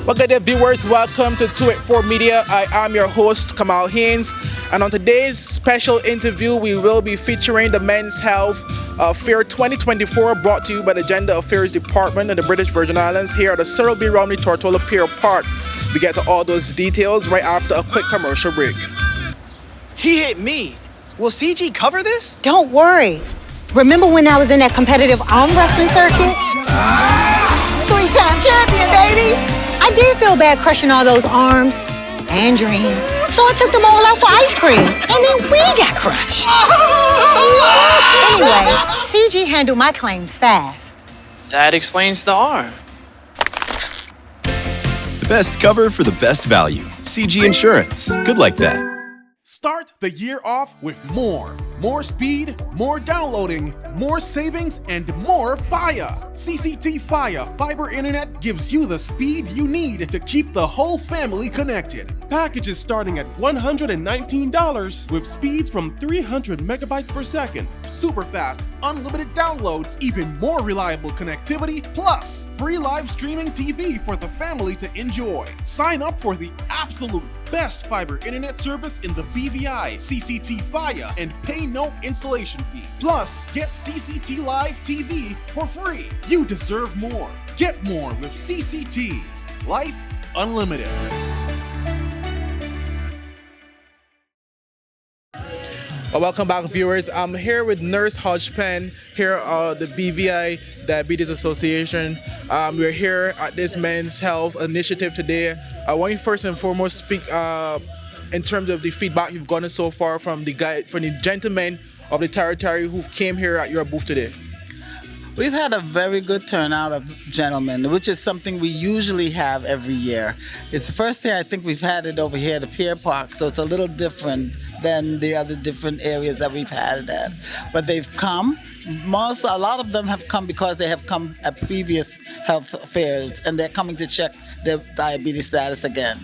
Well, good day, viewers. Welcome to 284 Media. I am your host, Kamal Haynes. And on today's special interview, we will be featuring the Men's Health Fair 2024 brought to you by the Gender Affairs Department in the British Virgin Islands here at the Cyril B. Romney Tortola Pier Park. We get to all those details right after a quick commercial break. He hit me. Will CG cover this? Don't worry. Remember when I was in that competitive arm wrestling circuit? 3-time champion, baby! I did feel bad crushing all those arms and dreams. So I took them all out for ice cream. And then we got crushed. Anyway, CG handled my claims fast. That explains the arm. The best cover for the best value. CG Insurance. Good like that. Start the year off with more. More speed, more downloading, more savings, and more fire. CCT Fire Fiber Internet gives you the speed you need to keep the whole family connected. Packages starting at $119 with speeds from 300 megabytes per second. Super fast, unlimited downloads, even more reliable connectivity, plus free live streaming TV for the family to enjoy. Sign up for the absolute best fiber internet service in the BVI, CCT Fire, and pay no installation fee. Plus, get CCT Live TV for free. You deserve more. Get more with CCT. Life Unlimited. Well, welcome back, viewers. I'm here with Nurse Hodgpen here at the BVI Diabetes Association. We're here at this Men's Health Initiative today. I want you first and foremost speak in terms of the feedback you've gotten so far from the gentlemen of the territory who came here at your booth today. We've had a very good turnout of gentlemen, which is something we usually have every year. It's the first year I think we've had it over here at the Pier Park, so it's a little different than the other different areas that we've had it at. But they've come. A lot of them have come because they have come at previous health fairs, and they're coming to check their diabetes status again.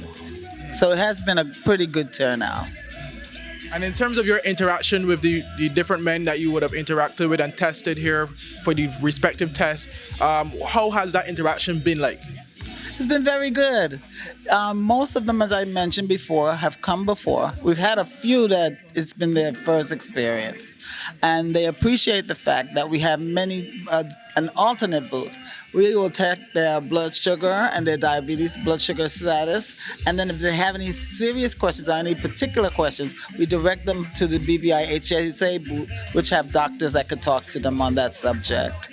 So it has been a pretty good turnout. And in terms of your interaction with the different men that you would have interacted with and tested here for the respective tests, how has that interaction been like? It's been very good. Most of them, as I mentioned before, have come before. We've had a few that it's been their first experience. And they appreciate the fact that we have an alternate booth. We will check their blood sugar and their diabetes blood sugar status. And then if they have any serious questions or any particular questions, we direct them to the BVI HSA booth, which have doctors that could talk to them on that subject.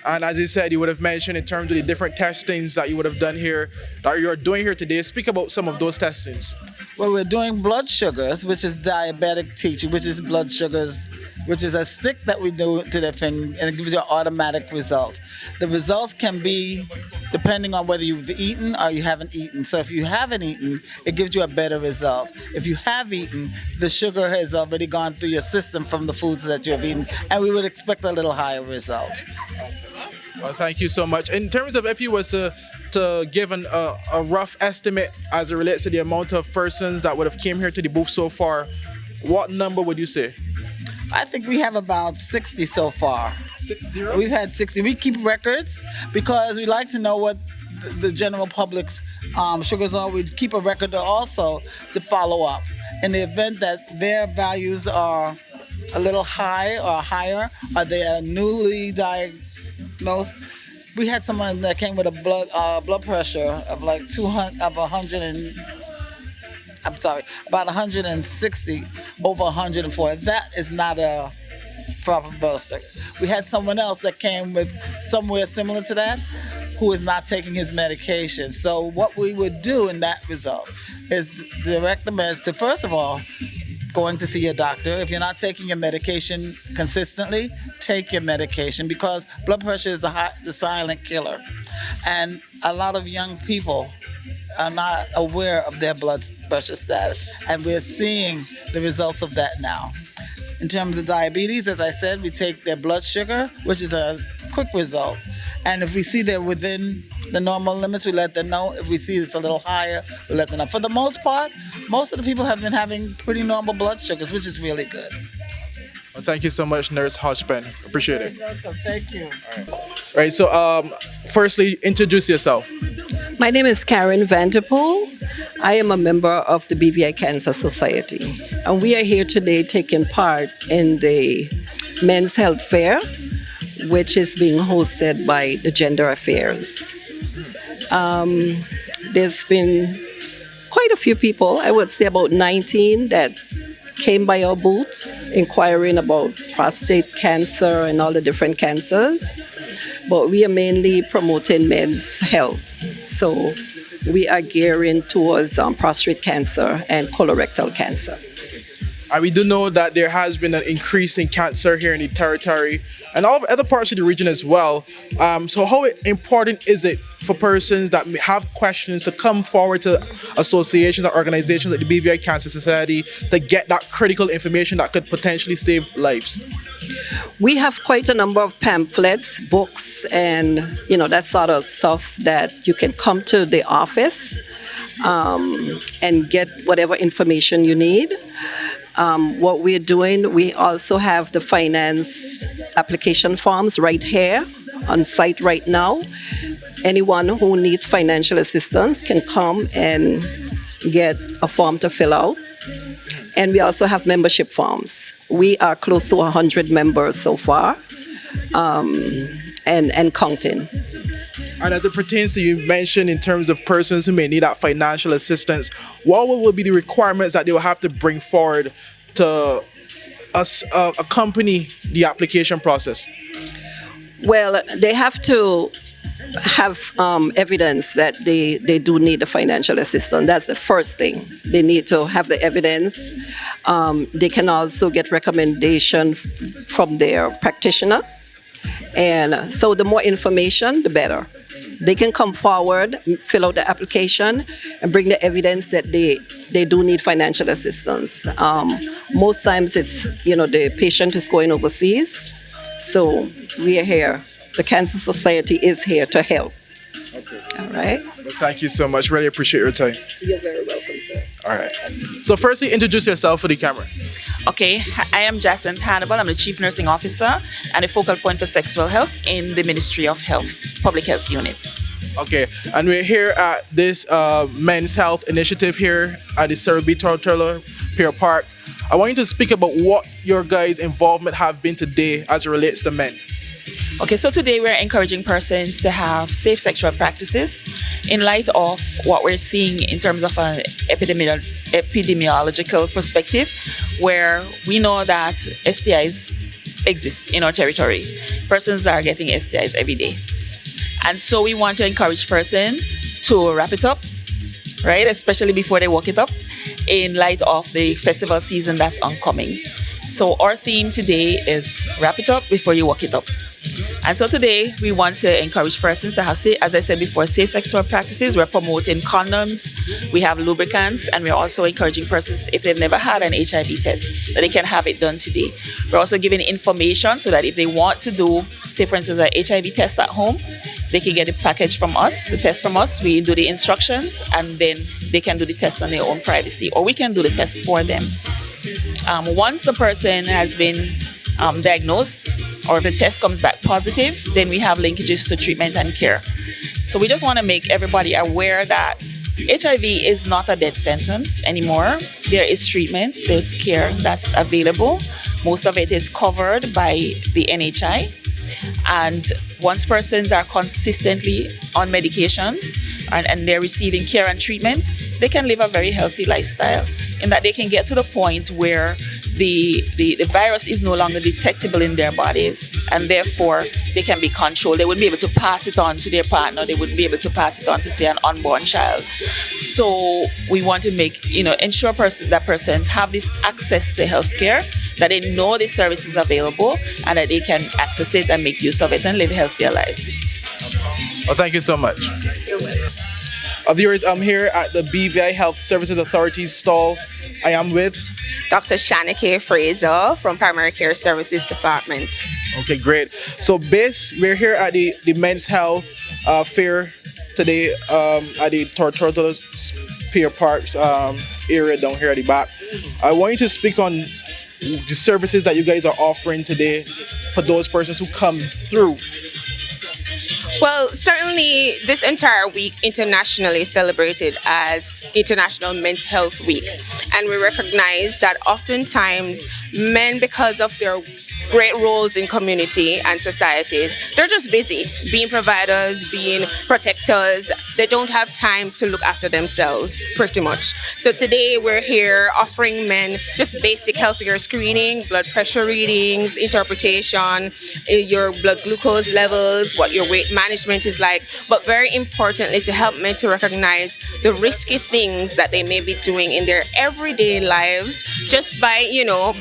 And as you said, you would have mentioned in terms of the different testings that you would have done here, that you're doing here today. Speak about some of those testings. Well, we're doing blood sugars, which is diabetic teaching, which is blood sugars, which is a stick that we do to the finger, and it gives you an automatic result. The results can be depending on whether you've eaten or you haven't eaten. So if you haven't eaten, it gives you a better result. If you have eaten, the sugar has already gone through your system from the foods that you have eaten, and we would expect a little higher result. Well, thank you so much. In terms of if you was to give a rough estimate as it relates to the amount of persons that would have came here to the booth so far, what number would you say? I think we have about 60 so far. 60? We've had 60. We keep records because we like to know what the general public's sugars are. We keep a record also to follow up. In the event that their values are a little high or higher, or they are newly diagnosed. We had someone that came with a blood pressure of like 160 over 104. That is not a proper blood sugar. We had someone else that came with somewhere similar to that who is not taking his medication. So what we would do in that result is direct them as to, first of all, going to see your doctor. If you're not taking your medication consistently, take your medication, because blood pressure is the silent killer. And a lot of young people are not aware of their blood pressure status, and we're seeing the results of that now. In terms of diabetes, as I said, we take their blood sugar, which is a quick result. And if we see they're within the normal limits, we let them know. If we see it's a little higher, we let them know. For the most part, most of the people have been having pretty normal blood sugars, which is really good. Well, thank you so much, Nurse Hodgpen. Appreciate it. You're welcome. Thank you. All right. So, firstly, introduce yourself. My name is Karen Vanderpool. I am a member of the BVI Cancer Society, and we are here today taking part in the Men's Health Fair, which is being hosted by the Gender Affairs. There's been quite a few people, I would say about 19, that came by our booth inquiring about prostate cancer and all the different cancers. But we are mainly promoting men's health. So we are gearing towards prostate cancer and colorectal cancer. And we do know that there has been an increase in cancer here in the territory and all other parts of the region as well. So how important is it for persons that have questions to come forward to associations or organizations like the BVI Cancer Society to get that critical information that could potentially save lives? We have quite a number of pamphlets, books, and that sort of stuff that you can come to the office and get whatever information you need. What we're doing, we also have the finance application forms right here on site right now. Anyone who needs financial assistance can come and get a form to fill out. And we also have membership forms. We are close to 100 members so far, and counting. And as it pertains to, you mentioned in terms of persons who may need that financial assistance, what will be the requirements that they will have to bring forward to accompany the application process? Well, they have to have evidence that they do need the financial assistance. That's the first thing. They need to have the evidence. They can also get recommendation from their practitioner. And so the more information, the better. They can come forward, fill out the application, and bring the evidence that they do need financial assistance. Most times it's, the patient is going overseas. So we are here. The Cancer Society is here to help. Okay. All right. Well, thank you so much. Really appreciate your time. You're very welcome, sir. All right. So firstly, introduce yourself for the camera. Okay, I am Jacinth Hannibal. I'm the Chief Nursing Officer and a focal point for sexual health in the Ministry of Health, Public Health Unit. Okay, and we're here at this Men's Health Initiative here at the Cerebral Tortola Pier Park. I want you to speak about what your guys' involvement have been today as it relates to men. Okay, so today we're encouraging persons to have safe sexual practices in light of what we're seeing in terms of an epidemiological perspective, where we know that STIs exist in our territory. Persons are getting STIs every day. And so we want to encourage persons to wrap it up, right? Especially before they walk it up, in light of the festival season that's oncoming. So our theme today is wrap it up before you walk it up. And so today we want to encourage persons to have, as I said before, safe sexual practices. We're promoting condoms, we have lubricants, and we're also encouraging persons, if they've never had an HIV test, that they can have it done today. We're also giving information so that if they want to do, say for instance, an HIV test at home, they can get a package from us, the test from us. We do the instructions, and then they can do the test on their own privacy, or we can do the test for them. Once a person has been diagnosed, or if the test comes back positive, then we have linkages to treatment and care. So we just want to make everybody aware that HIV is not a death sentence anymore. There is treatment, there's care that's available. Most of it is covered by the NHI. And once persons are consistently on medications and they're receiving care and treatment, they can live a very healthy lifestyle, in that they can get to the point where the virus is no longer detectable in their bodies, and therefore they can be controlled. They wouldn't be able to pass it on to their partner. They wouldn't be able to pass it on to, say, an unborn child. So we want to ensure that persons have this access to healthcare, that they know the service is available, and that they can access it and make use of it and live healthier lives. Well, thank you so much. Viewers, I'm here at the BVI Health Services Authority's stall. I am with Dr. Shanike Fraser from Primary Care Services Department. Okay, great. So we're here at the Men's Health Fair today at the Tortola Pier Parks area down here at the back. I want you to speak on the services that you guys are offering today for those persons who come through. Well, certainly this entire week internationally is celebrated as International Men's Health Week. And we recognize that oftentimes men, because of their great roles in community and societies, they're just busy being providers, being protectors. They don't have time to look after themselves, pretty much. So today we're here offering men just basic healthcare screening, blood pressure readings, interpretation, your blood glucose levels, what your weight management is like, but very importantly to help men to recognize the risky things that they may be doing in their everyday lives just by,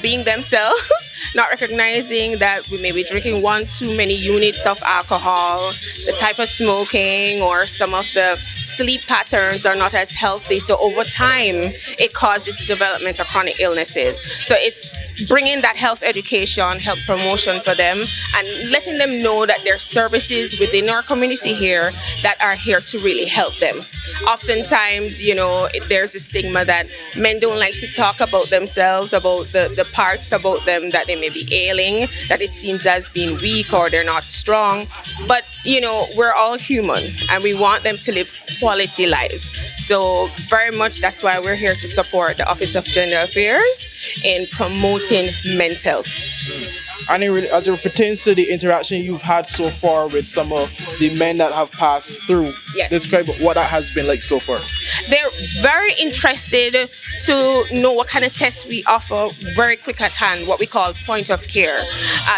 being themselves, not recognizing that we may be drinking one too many units of alcohol, the type of smoking, or some of the sleep patterns are not as healthy. So over time, it causes the development of chronic illnesses. So it's bringing that health education, health promotion for them, and letting them know that there are services within our community here that are here to really help them. Oftentimes, there's a stigma that men don't like to talk about themselves, about the parts about them that they may be ailing, that it seems as being weak or they're not strong. But, we're all human and we want them to live quality lives. So very much that's why we're here to support the Office of Gender Affairs in promoting men's health. And as it pertains to the interaction you've had so far with some of the men that have passed through, yes, describe what that has been like so far. They're very interested to know what kind of tests we offer very quick at hand, what we call point of care.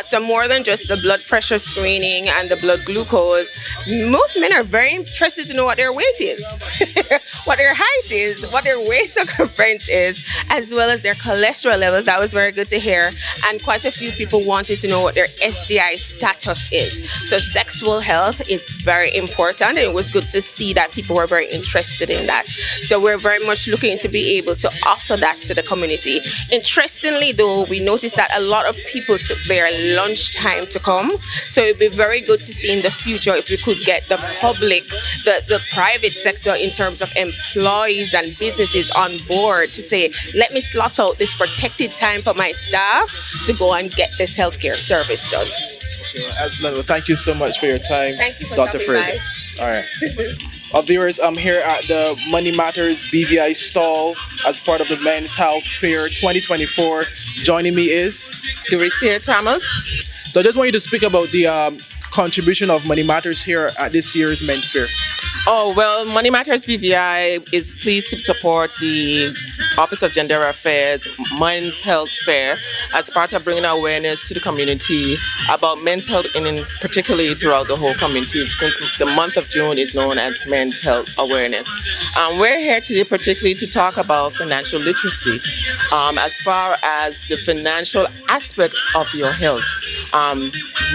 So more than just the blood pressure screening and the blood glucose, most men are very interested to know what their weight is, what their height is, what their waist circumference is, as well as their cholesterol levels. That was very good to hear. And quite a few people wanted to know what their STI status is. So sexual health is very important, and it was good to see that people were very interested in that. So we're very much looking to be able to offer that to the community. Interestingly though, we noticed that a lot of people took their lunchtime to come. So it'd be very good to see in the future if we could get the public, the private sector in terms of employees and businesses on board to say, let me slot out this protected time for my staff to go and get this healthcare service done. Okay, excellent. Well, thank you so much for your time, Thank you for Dr. stopping Fraser. by. All right. Viewers, I'm here at the Money Matters BVI stall as part of the Men's Health Fair 2024. Joining me is Doritia Thomas. So I just want you to speak about the contribution of Money Matters here at this year's Men's Fair. Oh, well, Money Matters BVI is pleased to support the Office of Gender Affairs Men's Health Fair as part of bringing awareness to the community about men's health, and particularly throughout the whole community, since the month of June is known as Men's Health Awareness. We're here today particularly to talk about financial literacy as far as the financial aspect of your health.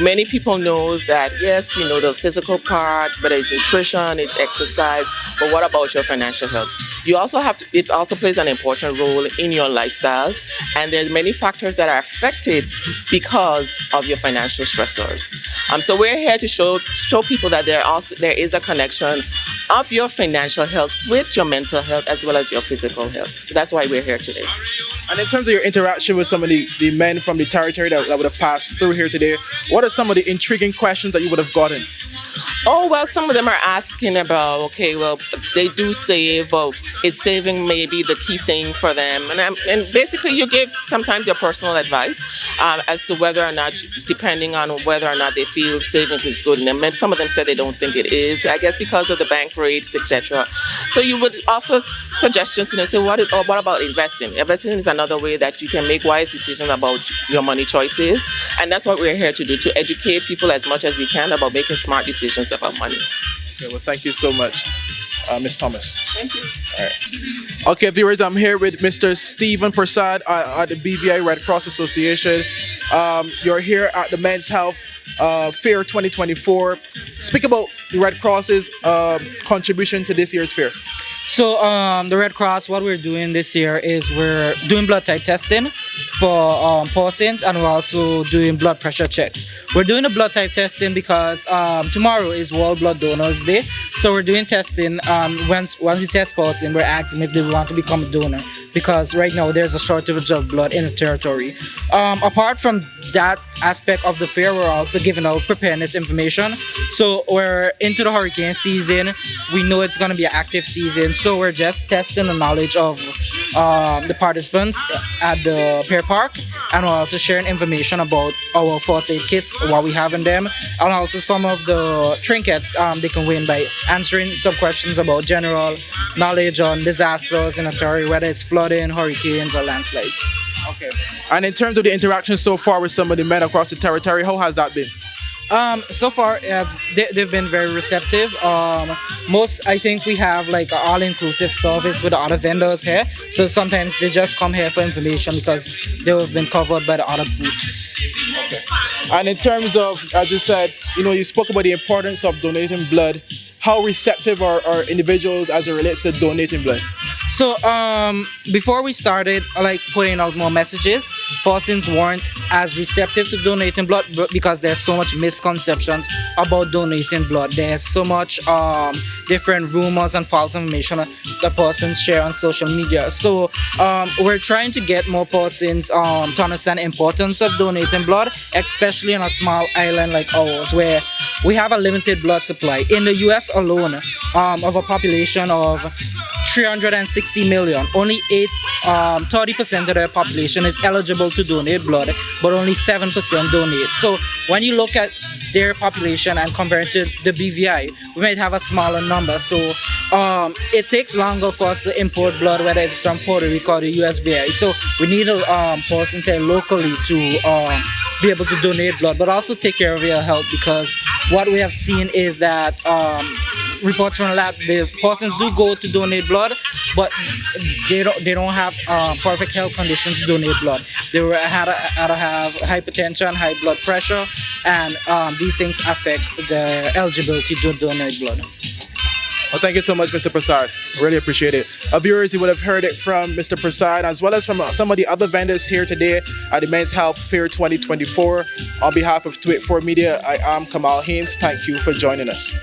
Many people know that, yes, we know the physical part, whether it's nutrition, it's exercise, but what about your financial health? You also have to, it also plays an important role in your lifestyles, and there's many factors that are affected because of your financial stressors. So we're here to show people that there is a connection of your financial health with your mental health as well as your physical health. That's why we're here today. And in terms of your interaction with some of the men from the territory that would have passed through here today, what are some of the intriguing questions that you would have gotten? Oh, well, some of them are asking about, okay, well, they do save, but is saving maybe the key thing for them? And basically you give sometimes your personal advice as to whether or not, depending on whether or not they feel savings is good. And some of them said they don't think it is, I guess because of the bank rates, etc. So you would offer suggestions and say, what about investing? Investing is another way that you can make wise decisions about your money choices. And that's what we're here to do, to educate people as much as we can about making smart decisions about money. Okay, well, thank you so much, Ms. Thomas. Thank you. All right. Okay, viewers, I'm here with Mr. Stephen Prasad at the BVI Red Cross Association. You're here at the Men's Health Fair 2024. Speak about the Red Cross's contribution to this year's fair. So the Red Cross, what we're doing this year is we're doing blood type testing for persons, and we're also doing blood pressure checks. We're doing the blood type testing because tomorrow is World Blood Donors Day. So we're doing testing. Once we test person, we're asking if they want to become a donor. because right now there's a shortage of blood in the territory. Apart from that aspect of the fair, we're also giving out preparedness information. So we're into the hurricane season. We know it's going to be an active season, so we're just testing the knowledge of the participants at the fair park, and we're also sharing information about our first aid kits, what we have in them, and also some of the trinkets they can win by answering some questions about general knowledge on disasters in a territory, whether it's flooding, hurricanes, or landslides. Okay. And in terms of the interaction so far with some of the men across the territory, how has that been? So far, they've been very receptive. I think we have like an all-inclusive service with the other vendors here. So sometimes they just come here for information because they have been covered by the other booth. Okay. And in terms of, as you said, you spoke about the importance of donating blood. How receptive are individuals as it relates to donating blood? So before we started like putting out more messages, persons weren't as receptive to donating blood because there's so much misconceptions about donating blood. There's so much different rumors and false information that persons share on social media. So we're trying to get more persons to understand the importance of donating blood, especially on a small island like ours where we have a limited blood supply. In the US alone, of a population of 360 million, only 30% of their population is eligible to donate blood, but only 7% donate. So when you look at their population and compare it to the BVI, we might have a smaller number. So it takes longer for us to import blood, whether it's from Puerto Rico or the USVI. So we need a person here locally to be able to donate blood, but also take care of your health, because what we have seen is that reports from the lab, the persons do go to donate blood, but they don't have perfect health conditions to donate blood. They had to have hypertension, high blood pressure, and these things affect the eligibility to donate blood. Well, thank you so much, Mr. Prasad. Really appreciate it. Viewers, you would have heard it from Mr. Prasad as well as from some of the other vendors here today at the Men's Health Fair 2024. On behalf of 284 Media, I am Kamal Haynes. Thank you for joining us.